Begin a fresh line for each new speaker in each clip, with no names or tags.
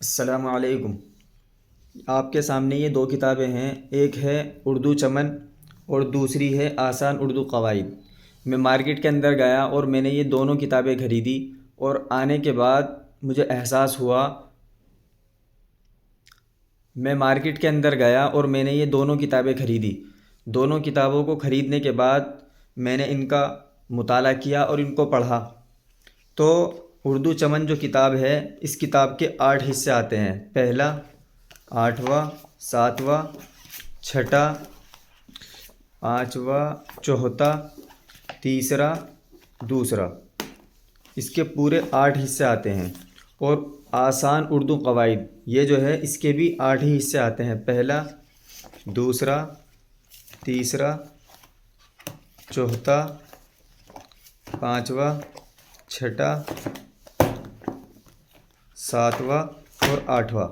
अस्सलामु अलैकुम। आपके सामने ये दो किताबें हैं, एक है उर्दू चमन और दूसरी है आसान उर्दू कवाइद। मैं मार्केट के अंदर गया और मैंने ये दोनों किताबें ख़रीदी और आने के बाद मुझे एहसास हुआ। मैं मार्केट के अंदर गया और मैंने ये दोनों किताबें ख़रीदी। दोनों किताबों को ख़रीदने के बाद मैंने इनका मुताला किया और इनको पढ़ा। तो उर्दू चमन जो किताब है, इस किताब के 8 हिस्से आते हैं। पहला, आठवां, सातवां, छठा, पाँचवा, चौथा, तीसरा, दूसरा, इसके पूरे 8 हिस्से आते हैं। और आसान उर्दू कवाइद ये जो है, इसके भी 8 ही हिस्से आते हैं। पहला, दूसरा, तीसरा, चौथा, पाँचवा, छठा, सातवां और आठवां,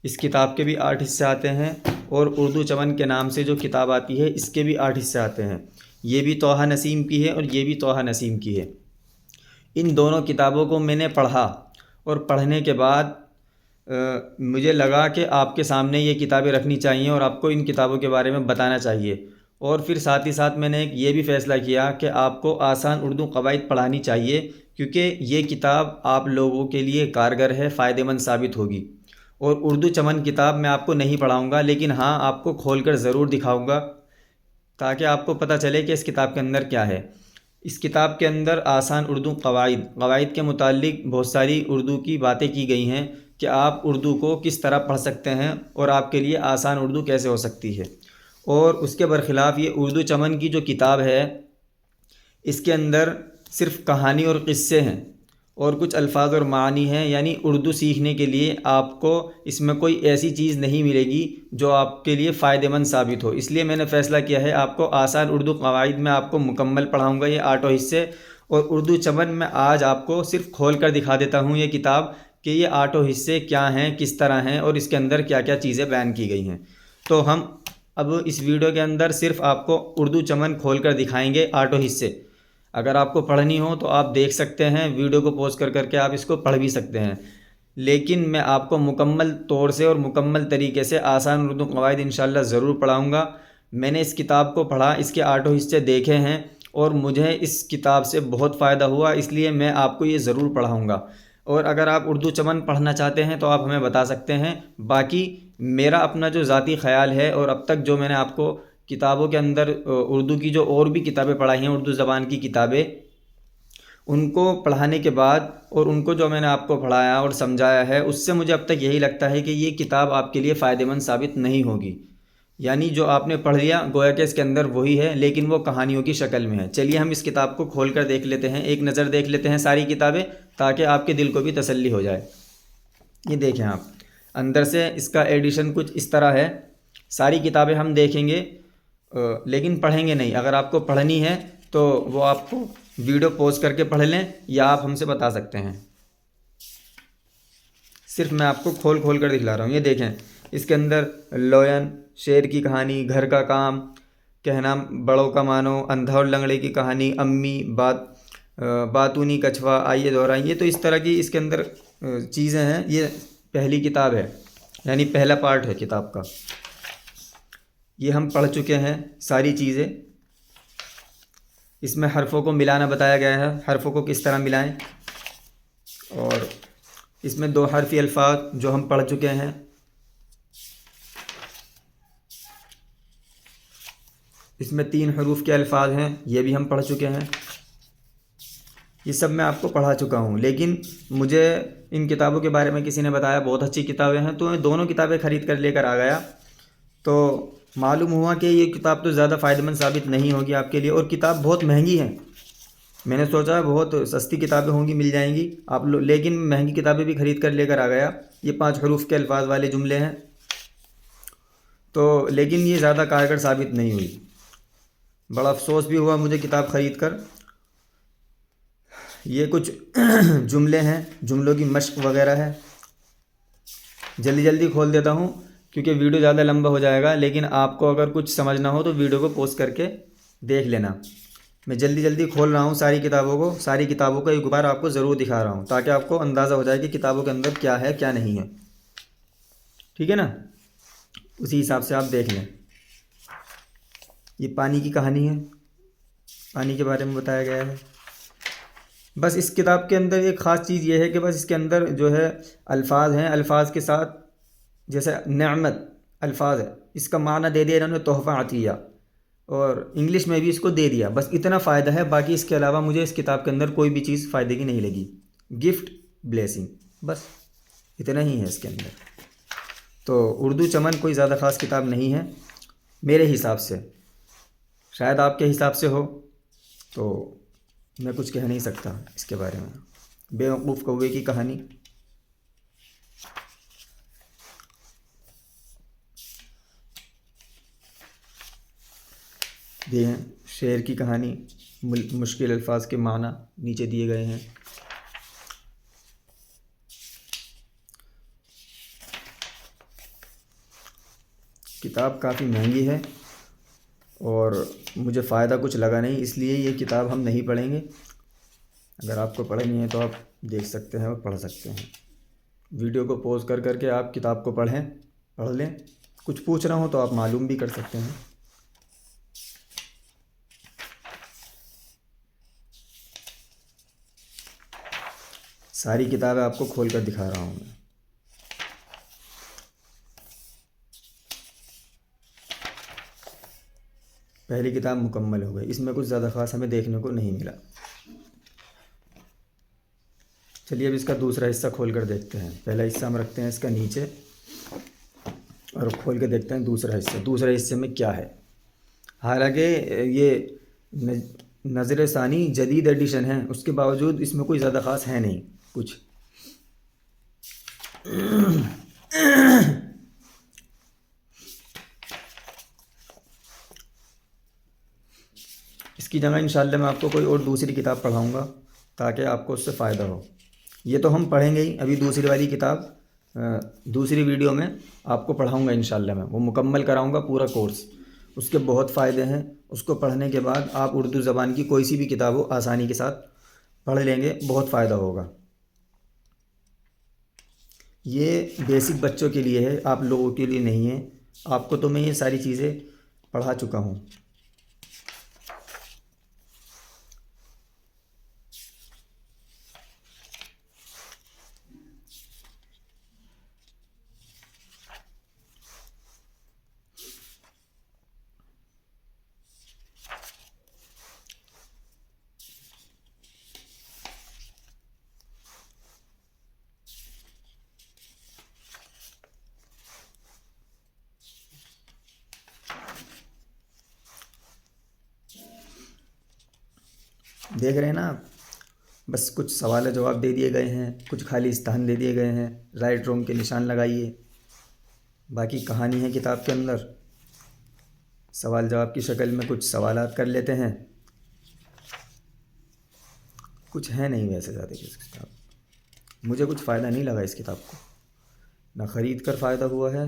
इस किताब के भी 8 हिस्से आते हैं। और उर्दू चमन के नाम से जो किताब आती है, इसके भी 8 हिस्से आते हैं। ये भी तोहा नसीम की है और ये भी तोहा नसीम की है। इन दोनों किताबों को मैंने पढ़ा और पढ़ने के बाद मुझे लगा कि आपके सामने ये किताबें रखनी चाहिए और आपको इन किताबों के बारे में बताना चाहिए। और फिर साथ ही साथ मैंने एक ये भी फ़ैसला किया कि आपको आसान उर्दू कवाइद पढ़ानी चाहिए, क्योंकि ये किताब आप लोगों के लिए कारगर है, फ़ायदेमंद साबित होगी। और उर्दू चमन किताब मैं आपको नहीं पढ़ाऊँगा, लेकिन हाँ, आपको खोल कर ज़रूर दिखाऊँगा ताकि आपको पता चले कि इस किताब के अंदर क्या है। इस किताब के अंदर आसान उर्दू कवाइद के मुतालिक बहुत सारी उर्दू की बातें की गई हैं कि आप उर्दू को किस तरह पढ़ सकते हैं और आपके लिए आसान उर्दू कैसे हो सकती है। और उसके बरखिलाफ़ ये उर्दू चमन की जो किताब है, इसके अंदर सिर्फ़ कहानी और क़िस्से हैं और कुछ अल्फाज और मानी हैं। यानी उर्दू सीखने के लिए आपको इसमें कोई ऐसी चीज़ नहीं मिलेगी जो आपके लिए फ़ायदेमंद साबित हो। इसलिए मैंने फ़ैसला किया है, आपको आसान उर्दू कवाइद में आपको मुकम्मल पढ़ाऊँगा, ये 8 हिस्से। और उर्दू चमन में आज आपको सिर्फ़ खोल कर दिखा देता हूँ ये किताब कि ये 8 हिस्से क्या हैं, किस तरह हैं और इसके अंदर क्या क्या चीज़ें बयान की गई हैं। तो हम अब इस वीडियो के अंदर सिर्फ़ आपको उर्दू चमन खोल कर दिखाएँगे, 8 हिस्से। अगर आपको पढ़नी हो तो आप देख सकते हैं, वीडियो को पॉज कर करके आप इसको पढ़ भी सकते हैं। लेकिन मैं आपको मुकम्मल तौर से और मुकम्मल तरीके से आसान उर्दू कवाइद इंशाल्लाह ज़रूर पढ़ाऊँगा। मैंने इस किताब को पढ़ा, इसके 8 हिस्से देखे हैं और मुझे इस किताब से बहुत फ़ायदा हुआ, इसलिए मैं आपको ये ज़रूर पढ़ाऊँगा। और अगर आप उर्दू चमन पढ़ना चाहते हैं तो आप हमें बता सकते हैं। बाकी मेरा अपना जो ज़ाती ख़याल है और अब तक जो मैंने आपको किताबों के अंदर उर्दू की जो और भी किताबें पढ़ाई हैं, उर्दू ज़बान की किताबें, उनको पढ़ाने के बाद और उनको जो मैंने आपको पढ़ाया और समझाया है, उससे मुझे अब तक यही लगता है कि ये किताब आपके लिए फ़ायदेमंद साबित नहीं होगी। यानी जो आपने पढ़ लिया, गोया कि इसके अंदर वही है, लेकिन वो कहानियों की शक्ल में है। चलिए हम इस किताब को खोल कर देख लेते हैं, एक नज़र देख लेते हैं सारी किताबें, ताकि आपके दिल को भी तसल्ली हो जाए। ये देखें आप, अंदर से इसका एडिशन कुछ इस तरह है। सारी किताबें हम देखेंगे लेकिन पढ़ेंगे नहीं। अगर आपको पढ़नी है तो वो आपको वीडियो पॉज करके पढ़ लें या आप हमसे बता सकते हैं। सिर्फ मैं आपको खोल खोल कर दिखला रहा हूँ। ये देखें, इसके अंदर लोयन, शेर की कहानी, घर का काम, कहना बड़ों का मानो, अंधा और लंगड़े की कहानी, अम्मी, बातूनी कछवा, आइए दोहराएं। ये तो इस तरह की इसके अंदर चीज़ें हैं। ये पहली किताब है, यानी पहला पार्ट है किताब का। ये हम पढ़ चुके हैं सारी चीज़ें। इसमें हरफ़ों को मिलाना बताया गया है, हरफ़ों को किस तरह मिलाएं। और इसमें 2 हरफ़ी अल्फाज जो हम पढ़ चुके हैं। इसमें 3 हरूफ के अल्फाज हैं, ये भी हम पढ़ चुके हैं। ये सब मैं आपको पढ़ा चुका हूँ, लेकिन मुझे इन किताबों के बारे में किसी ने बताया बहुत अच्छी किताबें हैं, तो मैं दोनों किताबें ख़रीद कर लेकर आ गया। तो मालूम हुआ कि ये किताब तो ज़्यादा फ़ायदेमंद साबित नहीं होगी आपके लिए, और किताब बहुत महंगी है। मैंने सोचा बहुत सस्ती किताबें होंगी, मिल जाएंगी आप लोग, लेकिन महंगी किताबें भी ख़रीद कर लेकर आ गया। ये 5 हरूफ के अल्फाज वाले जुमले हैं, तो लेकिन ये ज़्यादा कारगर साबित नहीं हुई। बड़ा अफसोस भी हुआ मुझे किताब ख़रीद कर। ये कुछ जुमले हैं, जुमलों की मश्क वगैरह है। जल्दी जल्दी खोल देता हूँ क्योंकि वीडियो ज़्यादा लंबा हो जाएगा, लेकिन आपको अगर कुछ समझना हो तो वीडियो को पॉज करके देख लेना। मैं जल्दी जल्दी खोल रहा हूँ सारी किताबों को एक बार आपको ज़रूर दिखा रहा हूँ, ताकि आपको अंदाज़ा हो जाए कि किताबों के अंदर क्या है क्या नहीं है। ठीक है ना। उसी हिसाब से आप देख लें। ये पानी की कहानी है, पानी के बारे में बताया गया है। बस इस किताब के अंदर एक ख़ास चीज़ ये है कि बस इसके अंदर जो है अल्फाज हैं, अल्फाज के साथ जैसे नेमत अल्फाज है, इसका माना दे दिया इन्होंने तोहफ़ा अतिया, और इंग्लिश में भी इसको दे दिया। बस इतना फ़ायदा है, बाकी इसके अलावा मुझे इस किताब के अंदर कोई भी चीज़ फ़ायदे की नहीं लगी। गिफ्ट, ब्लेसिंग, बस इतना ही है इसके अंदर। तो उर्दू चमन कोई ज़्यादा ख़ास किताब नहीं है मेरे हिसाब से, शायद आपके हिसाब से हो, तो मैं कुछ कह नहीं सकता इसके बारे में। बेवकूफ़ कौवे की कहानी, ये हैं शेर की कहानी, मुश्किल अल्फाज के माना नीचे दिए गए हैं। किताब काफ़ी महंगी है और मुझे फ़ायदा कुछ लगा नहीं, इसलिए ये किताब हम नहीं पढ़ेंगे। अगर आपको पढ़नी है तो आप देख सकते हैं और पढ़ सकते हैं। वीडियो को पॉज कर करके आप किताब को पढ़ लें। कुछ पूछ रहा हूँ तो आप मालूम भी कर सकते हैं। सारी किताबें आपको खोल कर दिखा रहा हूँ मैं। पहली किताब मुकम्मल हो गई, इसमें कुछ ज़्यादा ख़ास हमें देखने को नहीं मिला। चलिए अब इसका दूसरा हिस्सा खोल कर देखते हैं। पहला हिस्सा हम रखते हैं इसका नीचे और खोल के देखते हैं दूसरा हिस्सा, दूसरे हिस्से में क्या है। हालांकि ये नज़र सानी जदीद एडिशन है, उसके बावजूद इसमें कोई ज़्यादा ख़ास है नहीं कुछ। इसकी जगह इंशाल्लाह मैं आपको कोई और दूसरी किताब पढ़ाऊँगा ताकि आपको उससे फ़ायदा हो। ये तो हम पढ़ेंगे ही, अभी दूसरी वाली किताब दूसरी वीडियो में आपको पढ़ाऊँगा इंशाल्लाह। मैं वो मुकम्मल कराऊँगा पूरा कोर्स, उसके बहुत फ़ायदे हैं। उसको पढ़ने के बाद आप उर्दू ज़बान की कोई सी भी किताब हो आसानी के साथ पढ़ लेंगे, बहुत फ़ायदा होगा। ये बेसिक बच्चों के लिए है, आप लोगों के लिए नहीं है। आपको तो मैं ये सारी चीज़ें पढ़ा चुका हूँ। देख रहे हैं ना आप, बस कुछ सवाल जवाब दे दिए गए हैं, कुछ खाली स्थान दे दिए गए हैं, राइट रॉन्ग के निशान लगाइए। बाकी कहानी है किताब के अंदर, सवाल जवाब की शक्ल में कुछ सवालात कर लेते हैं। कुछ है नहीं वैसे ज़्यादा इस किताब। मुझे कुछ फ़ायदा नहीं लगा इस किताब को, ना ख़रीद कर फ़ायदा हुआ है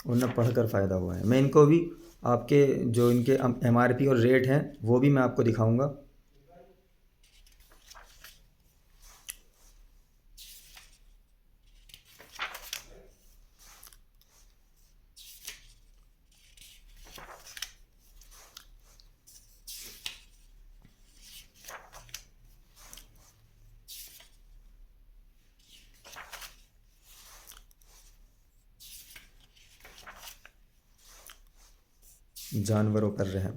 और ना पढ़ कर फ़ायदा हुआ है। मैं इनको भी आपके जो इनके MRP और रेट हैं वो भी मैं आपको दिखाऊंगा। जानवरों पर रहम,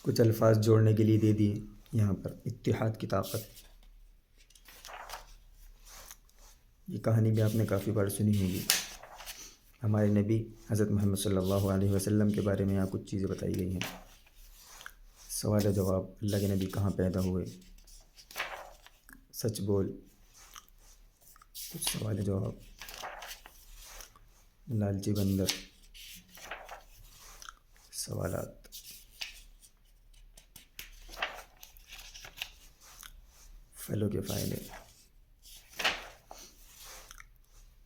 कुछ अल्फाज जोड़ने के लिए दे दिए यहाँ पर। इत्तिहाद की ताकत, ये कहानी भी आपने काफ़ी बार सुनी होगी। हमारे नबी हज़रत मोहम्मद सल्लल्लाहु अलैहि वसल्लम के बारे में यहाँ कुछ चीज़ें बताई गई हैं। सवाल जवाब, अल्लाह के नबी कहाँ पैदा हुए, सच बोल, कुछ सवाल जवाब, लालची बंदर, सवालात, फलों के फ़ायदे,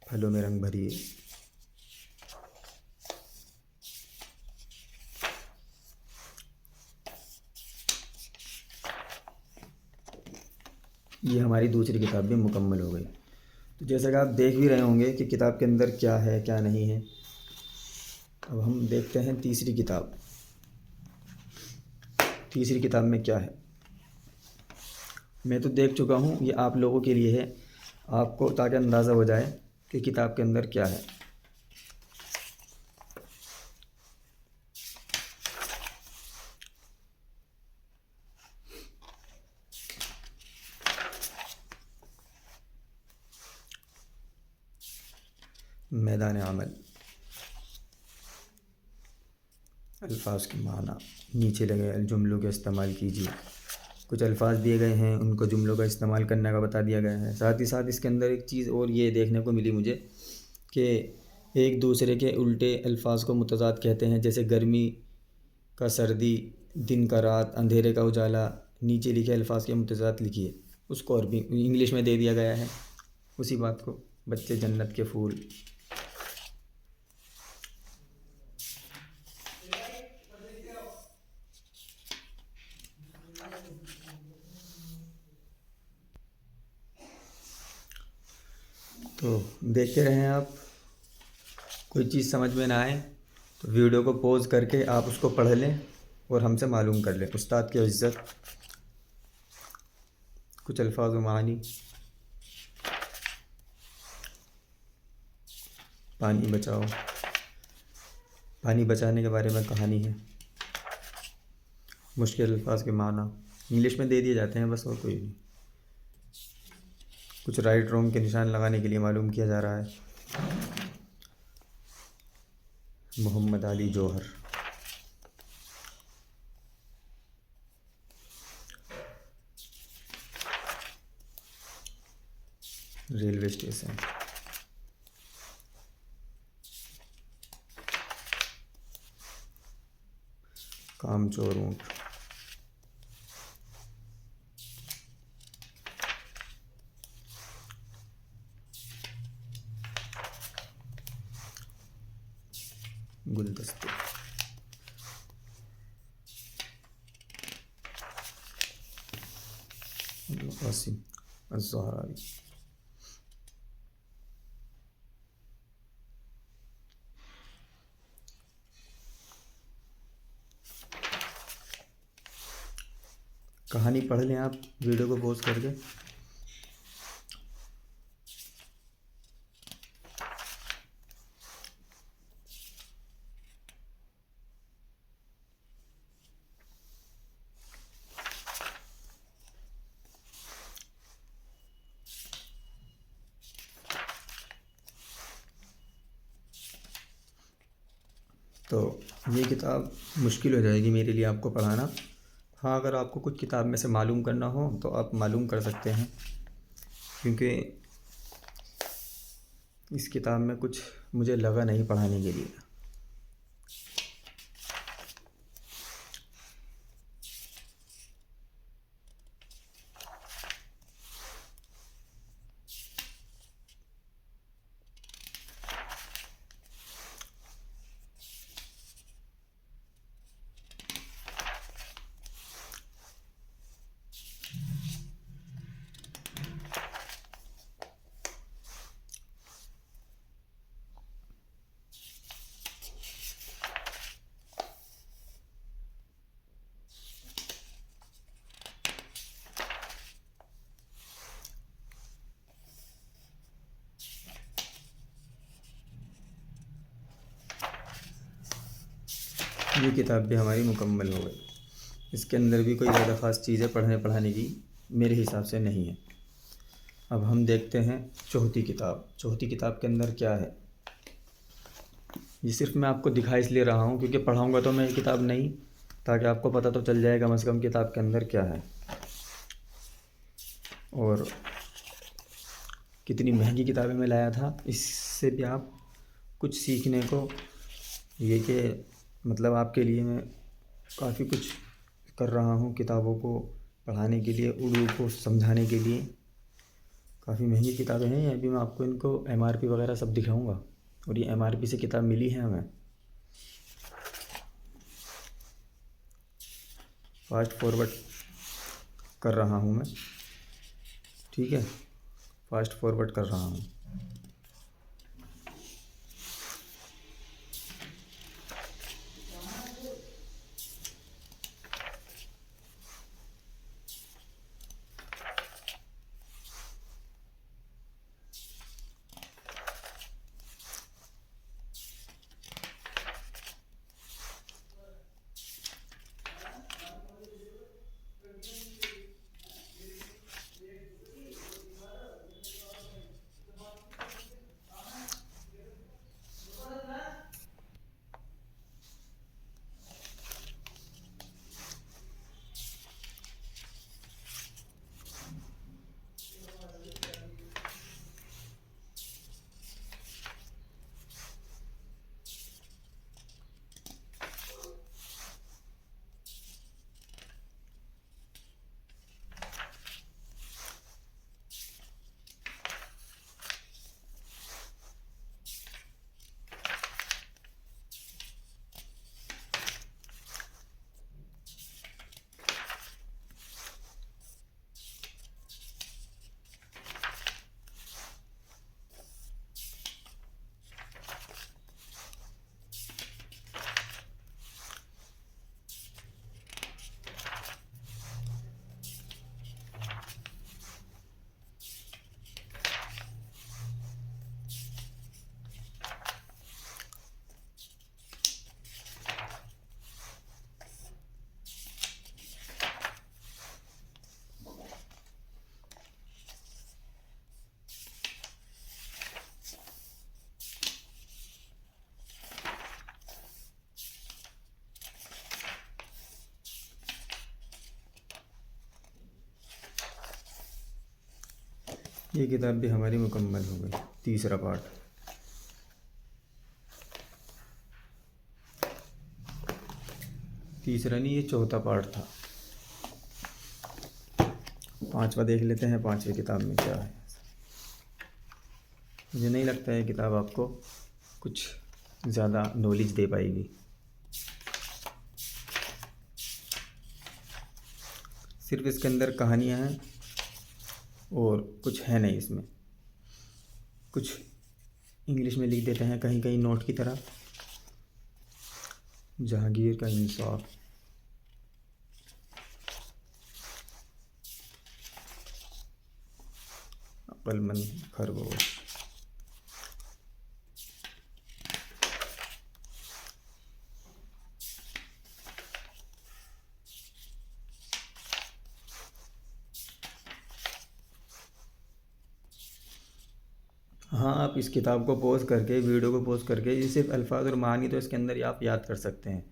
फलों में रंग भरिए, ये हमारी दूसरी किताब भी मुकम्मल हो गई। तो जैसा कि आप देख भी रहे होंगे कि किताब के अंदर क्या है क्या नहीं है। अब हम देखते हैं तीसरी किताब। तीसरी किताब में क्या है, मैं तो देख चुका हूँ, ये आप लोगों के लिए है, आपको ताकि अंदाज़ा हो जाए कि किताब के अंदर क्या है। मैदान अमल, अल्फाज के माना, नीचे लगे जुमलों का इस्तेमाल कीजिए। कुछ अल्फाज दिए गए हैं, उनको जुमलों का इस्तेमाल करने का बता दिया गया है। साथ ही साथ इसके अंदर एक चीज़ और ये देखने को मिली मुझे कि एक दूसरे के उल्टे अल्फाज को मुतज़ाद कहते हैं, जैसे गर्मी का सर्दी, दिन का रात, अंधेरे का उजाला। नीचे लिखे अल्फाज के मुतज़ाद लिखिए, उसको अरबी इंग्लिश में दे दिया गया है। उसी बात को, बच्चे जन्नत के फूल। तो देखते रहें आप, कोई चीज़ समझ में ना आए तो वीडियो को पॉज करके आप उसको पढ़ लें और हमसे मालूम कर लें। उस्ताद की इज़्ज़त, कुछ अल्फाज व मानी। पानी बचाओ, पानी बचाने के बारे में कहानी है। मुश्किल अल्फाज के माना इंग्लिश में दे दिए जाते हैं बस, और कोई नहीं। कुछ राइट रॉन्ग के निशान लगाने के लिए मालूम किया जा रहा है। मोहम्मद अली जौहर, रेलवे स्टेशन, कामचोर ऊँट, गुलदस्ते, कासिम अज़्ज़हरावी, कहानी पढ़ लें आप वीडियो को पॉज करके। तो ये किताब मुश्किल हो जाएगी मेरे लिए आपको पढ़ाना। हाँ, अगर आपको कुछ किताब में से मालूम करना हो तो आप मालूम कर सकते हैं, क्योंकि इस किताब में कुछ मुझे लगा नहीं पढ़ाने के लिए। ये किताब भी हमारी मुकम्मल हो गई। इसके अंदर भी कोई ज़्यादा ख़ास चीज़ें पढ़ने पढ़ाने की मेरे हिसाब से नहीं है। अब हम देखते हैं चौथी किताब। चौथी किताब के अंदर क्या है, ये सिर्फ मैं आपको दिखा इसलिए रहा हूँ क्योंकि पढ़ाऊँगा तो मैं ये किताब नहीं, ताकि आपको पता तो चल जाए कम से कम किताब के अंदर क्या है। और कितनी महंगी किताबें मैं लाया था, इससे भी आप कुछ सीखने को, ये कि मतलब आपके लिए मैं काफ़ी कुछ कर रहा हूँ किताबों को पढ़ाने के लिए, उर्दू को समझाने के लिए। काफ़ी महंगी किताबें हैं, ये भी मैं आपको इनको एमआरपी वगैरह सब दिखाऊंगा, और ये एमआरपी से किताब मिली है हमें। फास्ट फॉरवर्ड कर रहा हूँ मैं। ठीक है, फास्ट फॉरवर्ड कर रहा हूँ। ये किताब भी हमारी मुकम्मल हो गई, तीसरा पार्ट। तीसरा नहीं, ये चौथा पार्ट था। पांचवा देख लेते हैं, पांचवी किताब में क्या है। मुझे नहीं लगता है किताब आपको कुछ ज़्यादा नॉलेज दे पाएगी। सिर्फ इसके अंदर कहानियाँ हैं और कुछ है नहीं इसमें। कुछ इंग्लिश में लिख देते हैं कहीं कहीं नोट की तरह। जहांगीर का इंसाफ, अक्लमंद खरगोश, हाँ, आप इस किताब को पॉज करके, वीडियो को पॉज करके, ये सिर्फ अल्फाज और मानी तो इसके अंदर आप याद कर सकते हैं,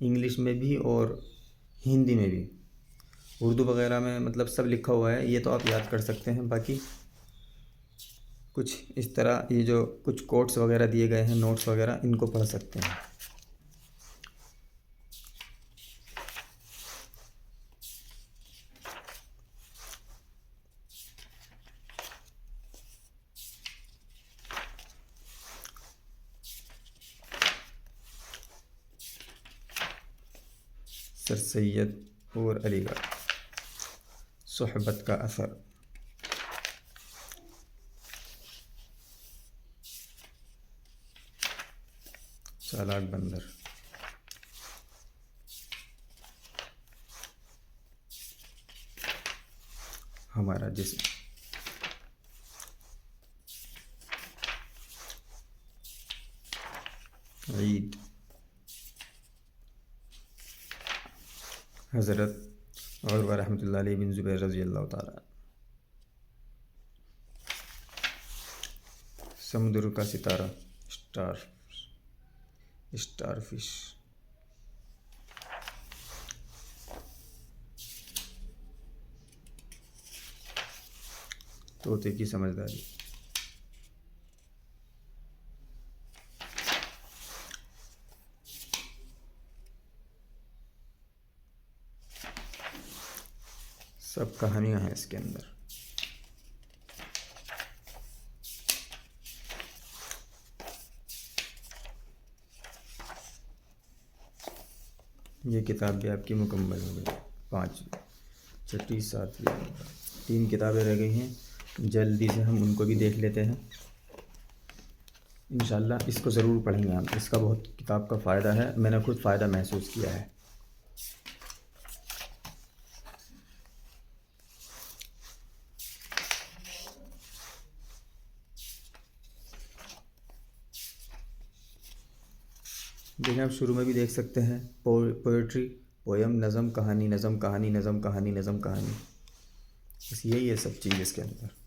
इंग्लिश में भी और हिंदी में भी। उर्दू वगैरह में मतलब सब लिखा हुआ है, ये तो आप याद कर सकते हैं। बाकी कुछ इस तरह ये जो कुछ कोट्स वगैरह दिए गए हैं, नोट्स वगैरह, इनको पढ़ सकते हैं। सर सैयद और अलीगढ़, सोहबत का असर, चालाक बंदर, हमारा जिस्म, ईद, हज़रत और व रहमतुल्लाह अलैहि बिन ज़ुबैर रज़ी अल्लाह ताला, समुद्र का सितारा, स्टारफिश, तोते की समझदारी, सब कहानियाँ हैं इसके अंदर। ये किताब भी आपकी मुकम्मल हो गई, 5वीं, 6वीं, 7वीं। 3 किताबें रह गई हैं, जल्दी से हम उनको भी देख लेते हैं। इंशाल्लाह इसको ज़रूर पढ़ेंगे हम, इसका बहुत किताब का फ़ायदा है, मैंने खुद फ़ायदा महसूस किया है। देखें, आप शुरू में भी देख सकते हैं पोएट्री, पोयम, नज़म, कहानी, नज़म, कहानी, नज़म, कहानी, नज़म, कहानी, बस यही है सब चीज़ इसके अंदर।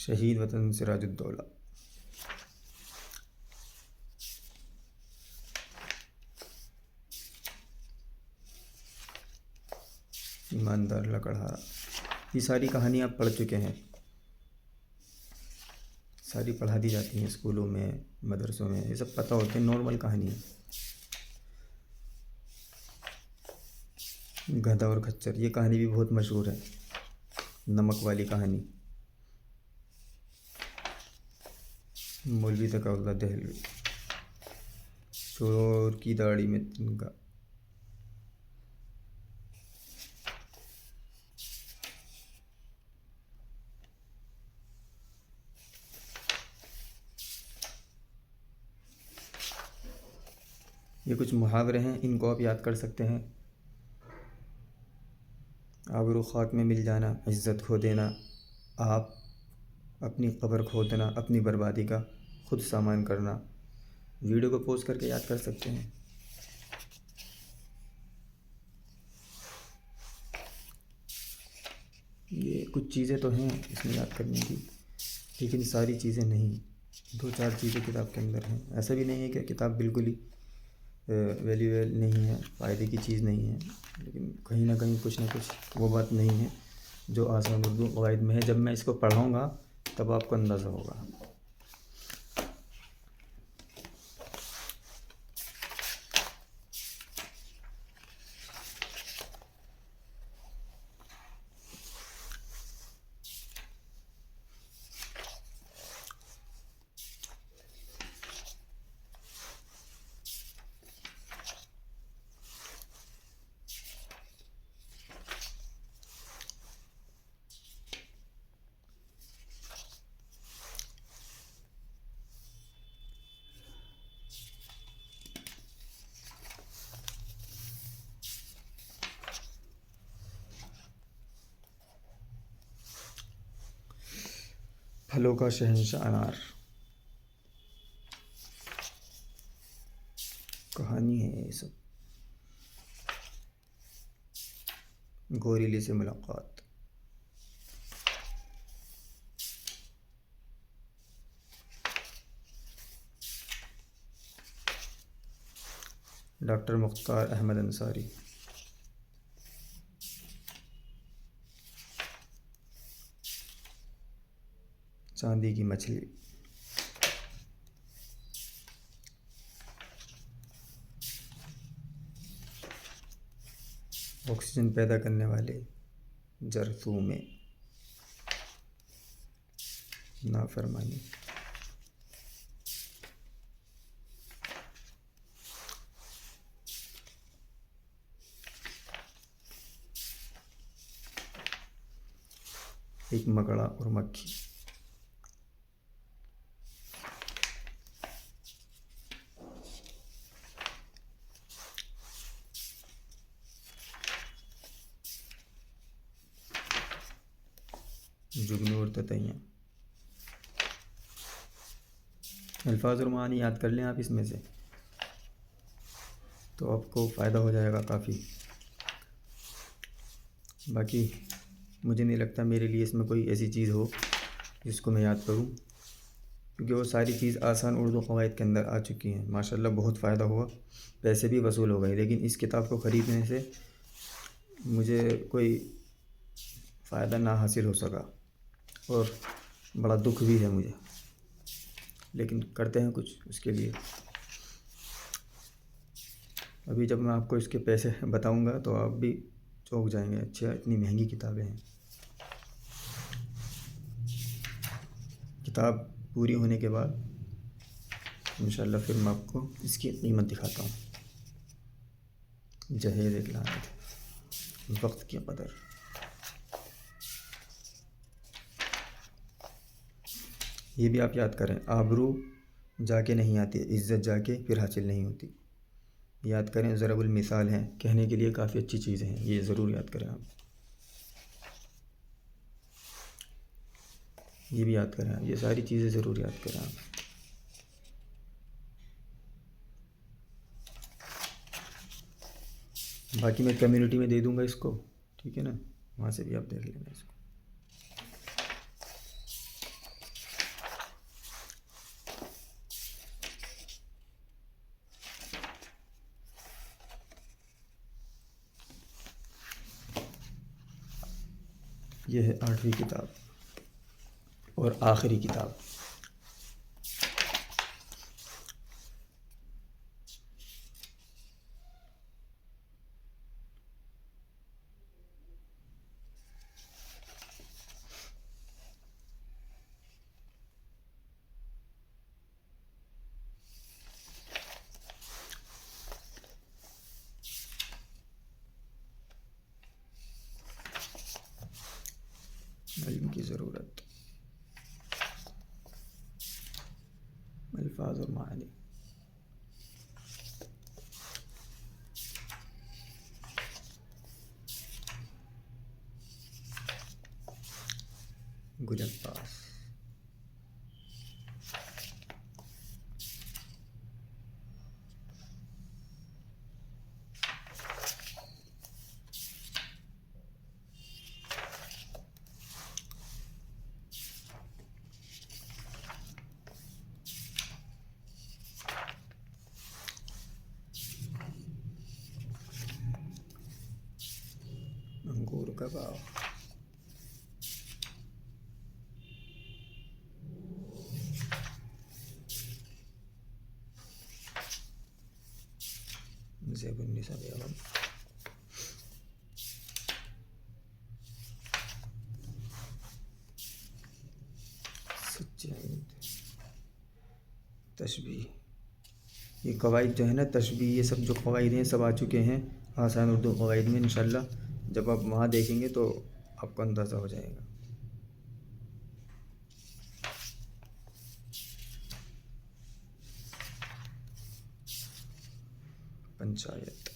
शहीद वतन सिराजुद्दौला। ईमानदार लकड़हारा, ये सारी कहानी आप पढ़ चुके हैं, सारी पढ़ा दी जाती हैं स्कूलों में, मदरसों में, ये सब पता होते हैं, नॉर्मल कहानी है। गधा और खच्चर, ये कहानी भी बहुत मशहूर है, नमक वाली कहानी। मौलवी तकाउल्लाह दहलवी, चोर की दाढ़ी में तिनका। ये कुछ मुहावरे हैं, इनको आप याद कर सकते हैं। आबरू खाक में मिल जाना, इज़्ज़त खो देना, आप अपनी कब्र खोदना, अपनी बर्बादी का खुद सामान करना। वीडियो को पॉज करके याद कर सकते हैं। ये कुछ चीज़ें तो हैं इसमें याद करने की, लेकिन सारी चीज़ें नहीं, 2-4 चीज़ें किताब के अंदर हैं। ऐसा भी नहीं है कि किताब बिल्कुल ही वैल्यूएबल नहीं है, फ़ायदे की चीज़ नहीं है, लेकिन कहीं ना कहीं कुछ ना कुछ वो बात नहीं है जो आसान उर्दू क़वाइद में है। जब मैं इसको पढ़ाऊँगा तब आपको अंदाज़ा होगा। फलों का शहंशाह अनार, कहानी है ये सब। गोरीले से मुलाकात, डॉक्टर मुख्तार अहमद अंसारी, चांदी की मछली, ऑक्सीजन पैदा करने वाले जरथूमे, नाफरमानी, एक मकड़ा और मक्खी, जुगनू और ततैया। अल्फाज और मानी याद कर लें आप इसमें से, तो आपको फ़ायदा हो जाएगा काफ़ी। बाकी मुझे नहीं लगता मेरे लिए इसमें कोई ऐसी चीज़ हो जिसको मैं याद करूं, क्योंकि वो सारी चीज़ आसान उर्दू क़वाइद के अंदर आ चुकी हैं। माशाल्लाह बहुत फ़ायदा हुआ, पैसे भी वसूल हो गए। लेकिन इस किताब को ख़रीदने से मुझे कोई फ़ायदा ना हासिल हो सका और बड़ा दुख भी है मुझे, लेकिन करते हैं कुछ उसके लिए। अभी जब मैं आपको इसके पैसे बताऊंगा तो आप भी चौंक जाएंगे, अच्छा इतनी महंगी किताबें हैं। किताब पूरी होने के बाद इंशाल्लाह फिर मैं आपको इसकी कीमत दिखाता हूँ। जहेज़ एक लानत, वक्त की कदर। ये भी आप याद करें, आबरू जाके नहीं आती, इज़्ज़त जाके फिर हासिल नहीं होती। याद करें, ज़रबुल मिसाल हैं, कहने के लिए काफ़ी अच्छी चीज़ें हैं, ये ज़रूर याद करें आप। ये भी याद करें आप, ये सारी चीज़ें ज़रूर याद करें आप। बाकी मैं कम्युनिटी में दे दूँगा इसको, ठीक है ना, वहाँ से भी आप देख लेना इसको। ये है 8वीं किताब और आखिरी किताब। इल्म की ज़रूरत, अल्फाज और मानी। गुल अब्बास। अंगूर का बाग। ज़ैबुन्निसा बेगम। सच्चाई, तशबीह। ये कवाइद जो है ना, तशबीह, ये सब जो कवाइद हैं सब आ चुके हैं आसान उर्दू कवाइद में। इंशाल्लाह जब आप वहाँ देखेंगे तो आपको अंदाज़ा हो जाएगा। पंचायत।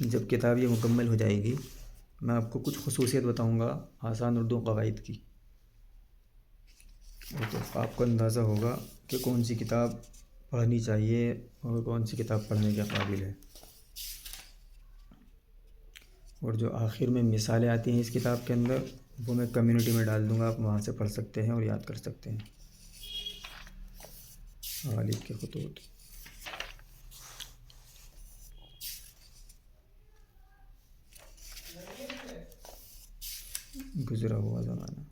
जब किताब ये मुकम्मल हो जाएगी मैं आपको कुछ ख़ुसूसियत बताऊंगा आसान उर्दू कवाइद की, तो आपको अंदाज़ा होगा कि कौन सी किताब पढ़नी चाहिए और कौन सी किताब पढ़ने के काबिल है। और जो आखिर में मिसालें आती हैं इस किताब के अंदर, वो मैं कम्युनिटी में डाल दूँगा, आप वहाँ से पढ़ सकते हैं और याद कर सकते हैं। गालिब के खतूत। गुज़रा हुआ ज़माना।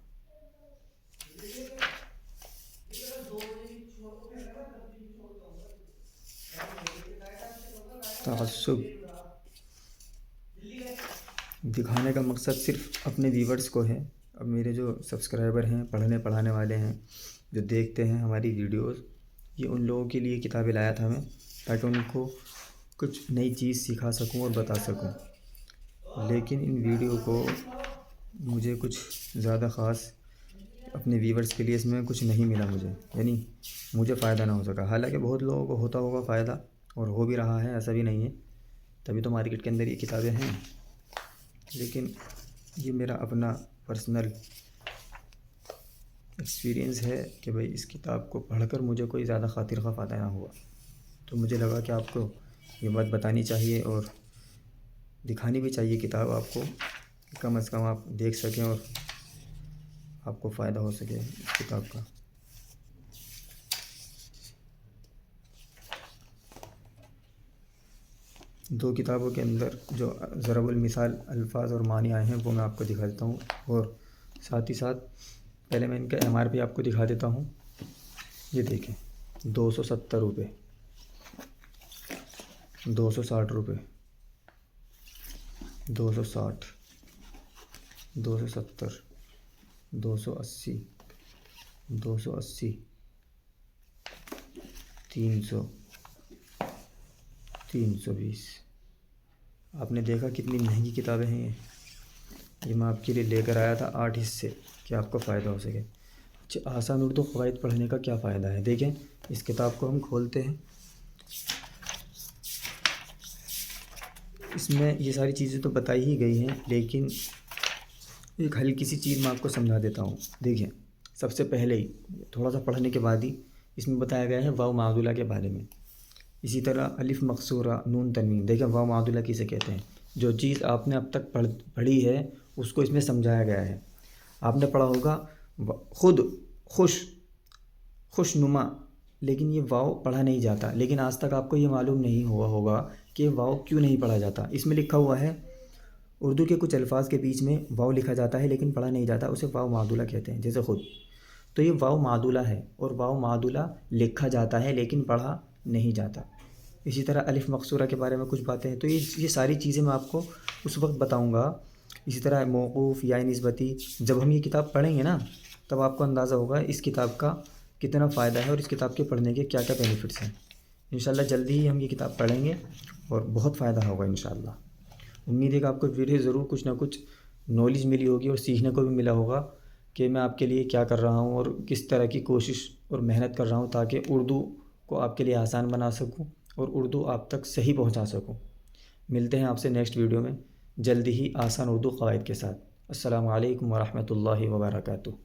तअस्सुब दिखाने का मकसद सिर्फ अपने व्यूवर्स को है। अब मेरे जो सब्सक्राइबर हैं, पढ़ने पढ़ाने वाले हैं, जो देखते हैं हमारी वीडियोस, ये उन लोगों के लिए किताबें लाया था मैं, ताकि उनको कुछ नई चीज़ सिखा सकूं और बता सकूं। लेकिन इन वीडियो को मुझे कुछ ज़्यादा ख़ास अपने व्यूवर्स के लिए इसमें कुछ नहीं मिला मुझे, यानी मुझे फ़ायदा ना हो सका। हालांकि बहुत लोगों को होता होगा फ़ायदा, और हो भी रहा है, ऐसा भी नहीं है, तभी तो मार्केट के अंदर ये किताबें हैं। लेकिन ये मेरा अपना पर्सनल एक्सपीरियंस है कि भाई इस किताब को पढ़कर मुझे कोई ज़्यादा खातिर खा फ़ायदा ना हुआ, तो मुझे लगा कि आपको ये बात बतानी चाहिए और दिखानी भी चाहिए किताब आपको, कम से कम आप देख सकें और आपको फ़ायदा हो सके इस किताब का। दो किताबों के अंदर जो ज़रबुल मिसाल अल्फाज और मानी आए हैं वो मैं आपको दिखा देता हूँ, और साथ ही साथ पहले मैं इनका MRP आपको दिखा देता हूँ। ये देखें, 270 रुपये, 260 रुपये, 260, 270, 280, 280, 300, 320। आपने देखा कितनी महंगी किताबें हैं ये मैं आपके लिए लेकर आया था 8 हिस्से कि आपको फ़ायदा हो सके। अच्छा, आसान उर्दू क़वाइद पढ़ने का क्या फ़ायदा है, देखें इस किताब को हम खोलते हैं। इसमें ये सारी चीज़ें तो बताई ही गई हैं, लेकिन एक हल्की सी चीज़ मैं आपको समझा देता हूँ। देखिए, सबसे पहले ही थोड़ा सा पढ़ने के बाद ही इसमें बताया गया है वाव मादुला के बारे में। इसी तरह अलिफ मकसूरा, नून तनवीन, देखें वाव मादुला किसे कहते हैं। जो चीज़ आपने अब तक पढ़ी है उसको इसमें समझाया गया है। आपने पढ़ा होगा खुद, खुश, खुशनुमा, लेकिन ये वाव पढ़ा नहीं जाता। लेकिन आज तक आपको ये मालूम नहीं हुआ होगा कि वाव क्यों नहीं पढ़ा जाता। इसमें लिखा हुआ है उर्दू के कुछ अल्फाज के बीच में वाव लिखा जाता है लेकिन पढ़ा नहीं जाता, उसे वाव मादुला कहते हैं। जैसे खुद, तो ये वाव मादुला है और वाव मादुला लिखा जाता है लेकिन पढ़ा नहीं जाता। इसी तरह अलिफ मकसूरा के बारे में कुछ बातें हैं, तो ये सारी चीज़ें मैं आपको उस वक्त बताऊंगा। इसी तरह मौक़ूफ़ या निस्बती, जब हम ये किताब पढ़ेंगे ना तब आपको अंदाज़ा होगा इस किताब का कितना फ़ायदा है और इस किताब के पढ़ने के क्या क्या बेनिफिट्स हैं। इंशाल्लाह जल्दी ही हम ये किताब पढ़ेंगे और बहुत फ़ायदा होगा इंशाल्लाह। उम्मीद है कि आपको वीडियो ज़रूर कुछ ना कुछ नॉलेज मिली होगी और सीखने को भी मिला होगा कि मैं आपके लिए क्या कर रहा हूँ और किस तरह की कोशिश और मेहनत कर रहा हूँ ताकि उर्दू को आपके लिए आसान बना सकूँ और उर्दू आप तक सही पहुँचा सकूँ। मिलते हैं आपसे नेक्स्ट वीडियो में जल्दी ही आसान उर्दू क़वाइद के साथ। अस्सलामु अलैकुम व रहमतुल्लाहि व बरकातुहू।